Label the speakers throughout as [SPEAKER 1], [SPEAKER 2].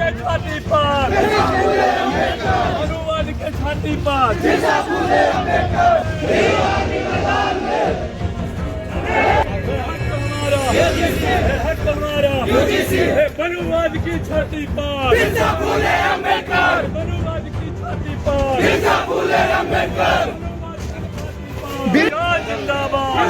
[SPEAKER 1] के छाती पर, मनुवादी के छाती पर, हक हमारा, मनुवाद की छाती पर, मनुवाद की छाती पर, जिंदाबाद।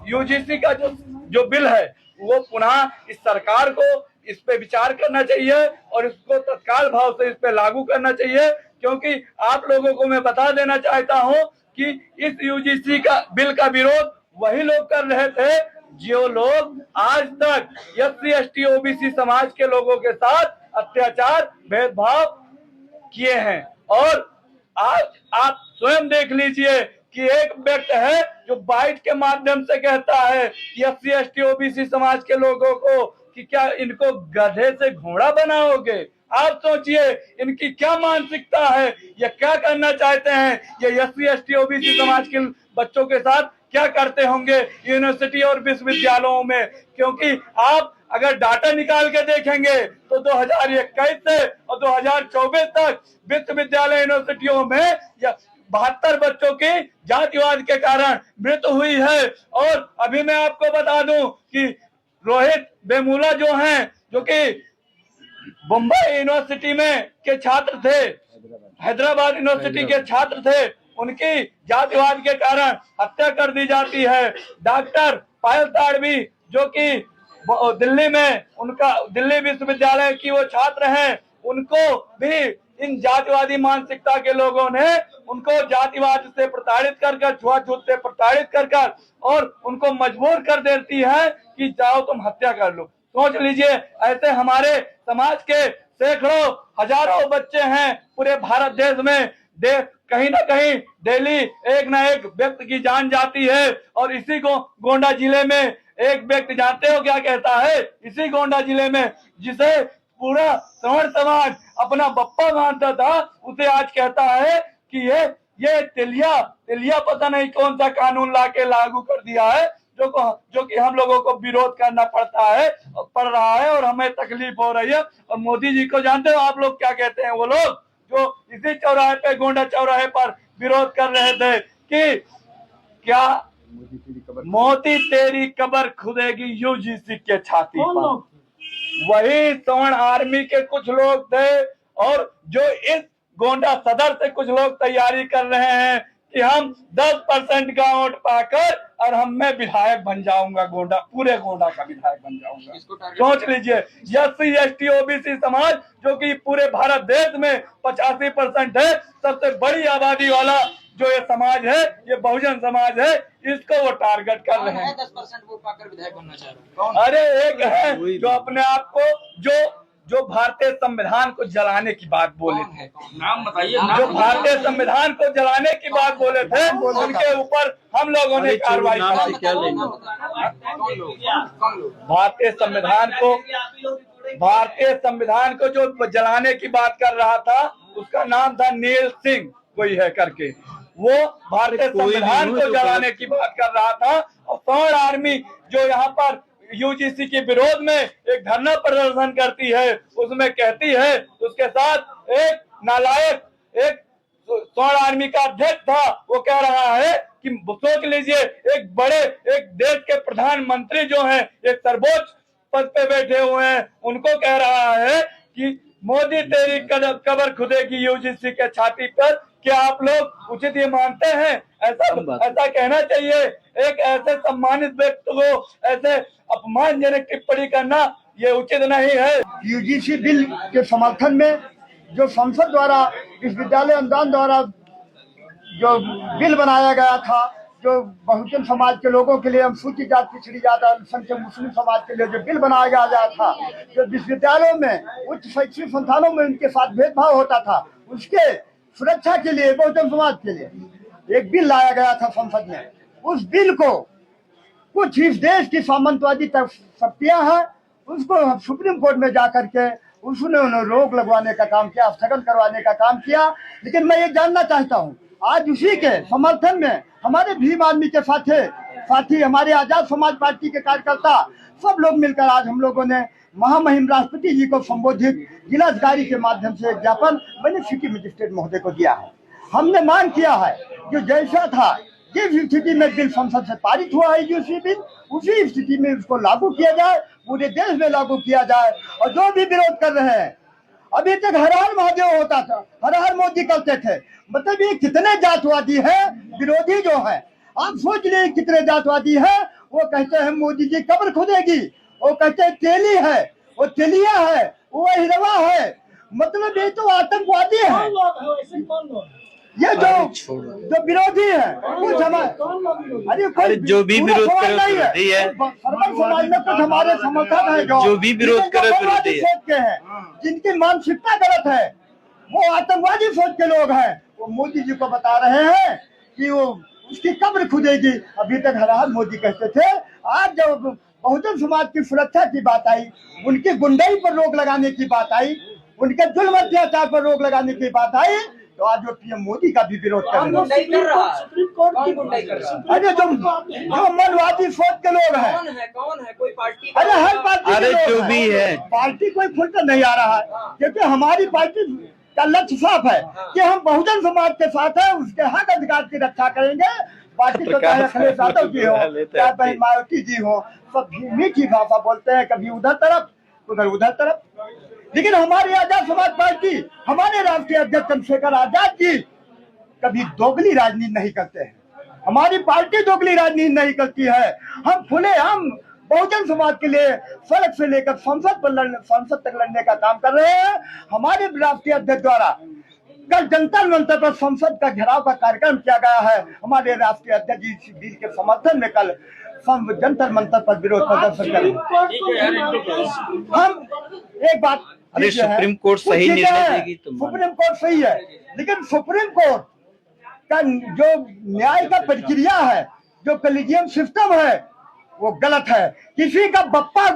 [SPEAKER 2] यूजीसी का जो बिल है वो पुनः इस सरकार को इस पे विचार करना चाहिए और इसको तत्काल भाव से इस पे लागू करना चाहिए, क्योंकि आप लोगों को मैं बता देना चाहता हूं कि इस यूजीसी का बिल का विरोध वही लोग कर रहे थे जो लोग आज तक SC ST OBC समाज के लोगों के साथ अत्याचार भेदभाव किए हैं। और आज आप स्वयं देख लीजिए कि एक व्यक्ति है जो बाइट के माध्यम से कहता है कि SC ST OBC समाज के लोगों को कि क्या इनको गधे से घोड़ा बनाओगे। आप सोचिए इनकी क्या मानसिकता है, ये क्या करना चाहते हैं, ये SC ST OBC समाज के बच्चों के साथ क्या करते होंगे यूनिवर्सिटी और विश्वविद्यालयों में। क्योंकि आप अगर डाटा निकाल के देखेंगे तो 2021 से और 2024 तक विश्वविद्यालय यूनिवर्सिटियों में 72 बच्चों की जातिवाद के कारण मृत्यु हुई है। और अभी मैं आपको बता दूं कि रोहित वेमुला जो हैं, जो कि बम्बई यूनिवर्सिटी में के छात्र थे, हैदराबाद यूनिवर्सिटी के छात्र थे, उनकी जातिवाद के कारण हत्या कर दी जाती है। डॉक्टर पायल ताड़वी जो कि दिल्ली में उनका दिल्ली विश्वविद्यालय की वो छात्र हैं, उनको भी इन जातिवादी मानसिकता के लोगों ने उनको जातिवाद से प्रताड़ित कर छुआछूत से प्रताड़ित कर और उनको मजबूर कर देती है कि जाओ तुम हत्या कर लो। सोच लीजिए, ऐसे हमारे समाज के सैकड़ों हजारों बच्चे हैं पूरे भारत देश में। कहीं ना कहीं डेली एक ना एक व्यक्ति की जान जाती है। और इसी को गोंडा जिले में एक व्यक्ति, जानते हो क्या कहता है, इसी गोंडा जिले में जिसे पूरा श्रवण समाज अपना बप्पा मानता था, उसे आज कहता है कि ये तेलिया पता नहीं कौन सा कानून लाके लागू कर दिया है जो कि हम लोगों को विरोध करना पड़ रहा है और हमें तकलीफ हो रही है। और मोदी जी को जानते हो आप लोग क्या कहते हैं, वो लोग जो इसी चौराहे पे गोंडा चौराहे पर विरोध कर रहे थे कि क्या मोदी तेरी कब्र खुदेगी यूजीसी के छाती पर। वही सवर्ण आर्मी के कुछ लोग थे और जो इस गोंडा सदर से कुछ लोग तैयारी कर रहे हैं कि हम 10% का वोट पाकर और मैं विधायक बन जाऊंगा, पूरे गोंडा का विधायक बन जाऊंगा। सोच लीजिए, SC ST OBC समाज जो कि पूरे भारत देश में 85% है, सबसे बड़ी आबादी वाला जो ये समाज है, ये बहुजन समाज है, इसको वो टारगेट कर रहे हैं।
[SPEAKER 3] 10% वोट पाकर विधायक बनना चाह रहे हैं।
[SPEAKER 2] अरे एक है जो अपने आप को जो भारतीय संविधान को जलाने की बात बोले थे,
[SPEAKER 3] नाम बताइए।
[SPEAKER 2] जो भारतीय संविधान को जलाने की बात बोले थे, उनके ऊपर हम लोगों ने कार्रवाई की। भारतीय संविधान को जो जलाने की बात कर रहा था, उसका नाम था नील सिंह कोई है करके, वो भारतीय संविधान को जलाने की बात कर रहा था। और सवर्ण आर्मी जो यहाँ पर यूजीसी के विरोध में एक धरना प्रदर्शन करती है, उसमें कहती है, उसके साथ एक नालायक एक सवर्ण आर्मी का अध्यक्ष था, वो कह रहा है कि सोच लीजिए, एक देश के प्रधानमंत्री जो हैं, एक सर्वोच्च पद पे बैठे हुए हैं, उनको कह रहा है कि मोदी तेरी कब्र खुदेगी यूजीसी के छाती पर। क्या आप लोग उचित ये मानते हैं? ऐसा कहना चाहिए? एक ऐसे सम्मानित व्यक्ति को ऐसे अपमानजनक टिप्पणी करना ये उचित नहीं है।
[SPEAKER 4] यूजीसी बिल के समर्थन में जो संसद द्वारा विश्वविद्यालय अनुदान द्वारा जो बिल बनाया गया था, जो बहुजन समाज के लोगों के लिए, अनुसूचित जाति पिछड़ी जाति अल्पसंख्यक मुस्लिम समाज के लिए जो बिल बनाया गया था, जो विश्वविद्यालयों में उच्च शैक्षणिक संस्थानों में उनके साथ भेदभाव होता था, उसके सुरक्षा के लिए बहुजन समाज के लिए एक बिल लाया गया था संसद में। उस बिल को कुछ इस देश की सामंतवादी शक्तियां हैं, उसको सुप्रीम कोर्ट में जाकर के उन्होंने रोक लगवाने का काम किया, स्थगन करवाने का काम किया। लेकिन मैं ये जानना चाहता हूँ, आज उसी के समर्थन में हमारे भीम आर्मी के साथ साथी, हमारे आजाद समाज पार्टी के कार्यकर्ता सब लोग मिलकर आज हम लोगों ने महामहिम राष्ट्रपति जी को संबोधित जिलाधिकारी के माध्यम से ज्ञापन मैंने सिटी मजिस्ट्रेट महोदय को दिया है। हमने मांग किया है जो जैसा था जिस स्थिति में बिल संसद से पारित हुआ है यूसी बिल, उसी स्थिति में उसको लागू किया जाए, पूरे देश में लागू किया जाए। और जो भी विरोध कर रहे हैं, अभी तक हर हर महादेव होता था, हर हर मोदी करते थे, मतलब ये कितने जातवादी है विरोधी जो है। आप सोच लीजिए कितने जातवादी है। वो कहते हैं मोदी जी कब्र खुदेगी, वो कहते हैं तेली है, वो तेलिया है, वो हिरवा है, मतलब ये तो आतंकवादी है। ये जो विरोधी है कुछ हमारे,
[SPEAKER 5] अरे जो भी विरोध करे विरोधी है,
[SPEAKER 4] सर्वल समाज में कुछ हमारे समर्थक है जो
[SPEAKER 5] भी विरोध करे विरोधी है,
[SPEAKER 4] सोच के हैं, जिनकी मानसिकता गलत है, वो आतंकवादी सोच के लोग हैं। वो मोदी जी को बता रहे हैं कि वो उसकी कब्र खुदेगी। अभी तक हर हर मोदी कहते थे, आज जब बहुजन समाज की सुरक्षा की बात आई, उनकी गुंडाई पर रोक लगाने की बात आई, उनके जुल्म अत्याचार पर रोक लगाने की बात आई, तो आज वो पीएम मोदी का भी विरोध कर रहे हैं। अरे जो मनवादी सोच के लोग हैं,
[SPEAKER 3] कौन है कोई पार्टी?
[SPEAKER 4] अरे हर पार्टी,
[SPEAKER 5] अरे जो भी है,
[SPEAKER 4] पार्टी कोई खुलकर नहीं आ रहा है, क्योंकि हमारी पार्टी का लक्ष्य साफ है कि हम बहुजन समाज के साथ हैं, उसके हक अधिकार की रक्षा करेंगे। पार्टी तो चाहे अखिलेश यादव जी हो, चाहे बहन मायावती जी हो, सब मीठी भाषा बोलते हैं, कभी उधर तरफ उधर तरफ। लेकिन हमारी आजाद समाज पार्टी, हमारे राष्ट्रीय अध्यक्ष चंद्रशेखर आजाद जी कभी दोगली राजनीति नहीं करते हैं। हमारी पार्टी दोगली राजनीति नहीं करती है। हम खुले हम बहुजन समाज के लिए सड़क से लेकर संसद तक लड़ने का काम कर रहे हैं। हमारे राष्ट्रीय अध्यक्ष द्वारा कल जंतर मंतर पर संसद का घेराव का कार्यक्रम किया गया है। हमारे राष्ट्रीय अध्यक्ष जी इस बिल के समर्थन में कल जंतर मंतर पर विरोध प्रदर्शन करेंगे। हम एक बात,
[SPEAKER 5] अरे सुप्रीम कोर्ट सही निर्णय देगी तो
[SPEAKER 4] सुप्रीम कोर्ट सही है, लेकिन सुप्रीम कोर्ट का जो न्याय का प्रक्रिया है, जो कॉलेजियम सिस्टम है, वो गलत है। किसी का बप्पा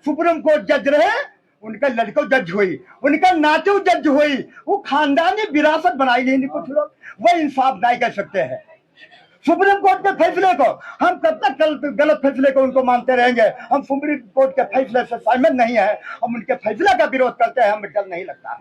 [SPEAKER 4] सुप्रीम कोर्ट जज रहे, उनका लड़को जज हुई, उनका नाचो जज हुई, वो खानदानी विरासत बनाई नहीं कुछ लोग, वो इंसाफ नहीं कर सकते हैं। सुप्रीम कोर्ट के फैसले को हम कब तक गलत फैसले को उनको मानते रहेंगे। हम सुप्रीम कोर्ट के फैसले से सहमत नहीं है, हम उनके फैसले का विरोध करते हैं, हमें डर नहीं लगता।